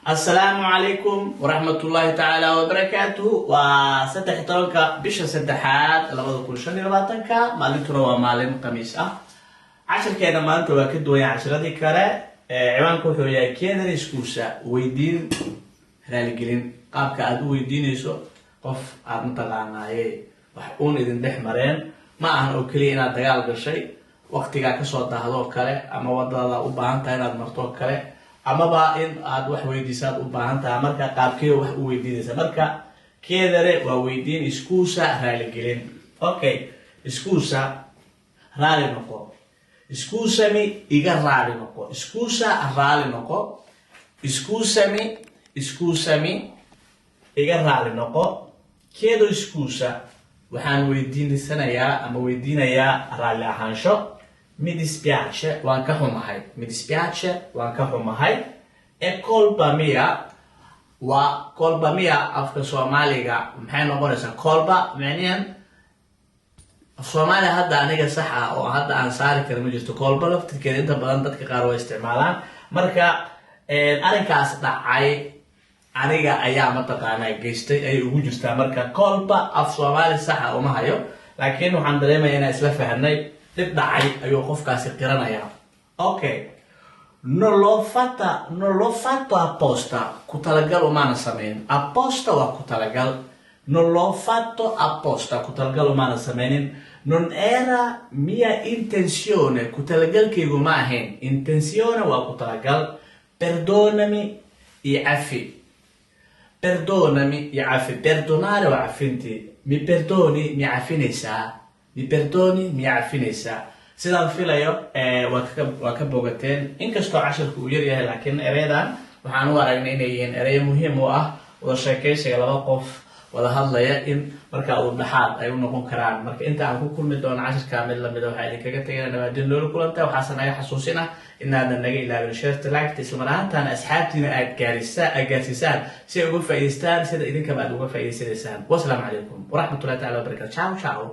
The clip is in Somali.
السلام عليكم ورحمة الله تعالى وبركاته وستح طولك بش سدحات لبضو كل شن لباتنك مالين تروا مالين قميص عشر كذا ما أنت واكد ويا عشرة ذي كره عوانكو حويا كذا نسكوسا ويدين هالجلين قاب كأدو ويدين يسو قف عم طلعنا وحقون إذن ده مرين ما أهنا أكلينا دجال بالشيء وقت جاك صوت هذا كره أما وضع وبان تاينا مرتو كره أما بقى إن عاد واحد ويديسات وباهنتها مركا قابكي واحد ويديسات مركا كذا وويدين إسكوسا هالجلين أوكي إسكوسا رالي نقو إسكوسا مي إيجا رالي نقو إسكوسا رالي نقو إسكوسا مي إيجا رالي نقو كذا إسكوسا وحن ويدين السنة يا أما ويدين يا رالي أحانشو mi dispiace waan ka xumahay mi dispiace waan ka xumahay kolba mia afka Soomaaliga maxay noqonaysaa kolba macnaheedu af Soomaali hadda aniga sax ah oo hadda aan saari karin ma jirto kolba laftirkeeda inta badan dadka qaar way isticmaalaan marka arinkaas dhacay aniga ayaa mataqaanaa geystay ay ugu jirtaa marka kolba af Soomaali sax ah uma hayo laakiin waxaan dareemayaa inaan isla fahanay dib dhacay ayuu qofkaasi qiranaya okay non l'ho fatto apposta ku talagal uma sameyn apposta wa ku talagal non l'ho fatto apposta ku talagal uma sameyn non era mia intenzione ku talagalkaygu ma ahayn intenzione wa ku talagal perdonami i afi perdonare wa afinti mi perdoni mi afinaysa mi perdoni mi عفينيسا sidaan filayo waa ka bogateen inkastoo casharku uu yar yahay laakiin ereydan waxaan u aragnay inay yihiin erey muhiim u ah wada sheekaysiga laba qof wada hadlaya in marka uu dhaxaad ay u noqon karaan marka inta aan ku kulmi doono casharka mid lamid ah waxa idin kaga tagay nabaadin loo kulanta waxaan naga xasuusina inaadan naga ilaawin share like isla markaana asxaabtiina aad gaarsiisaan si ay uga faa'iideystaan sida idinka baad uga faa'iideysataan wassalaamu calaykum waraxmatullaahi ta'ala wabarakaatuh ciao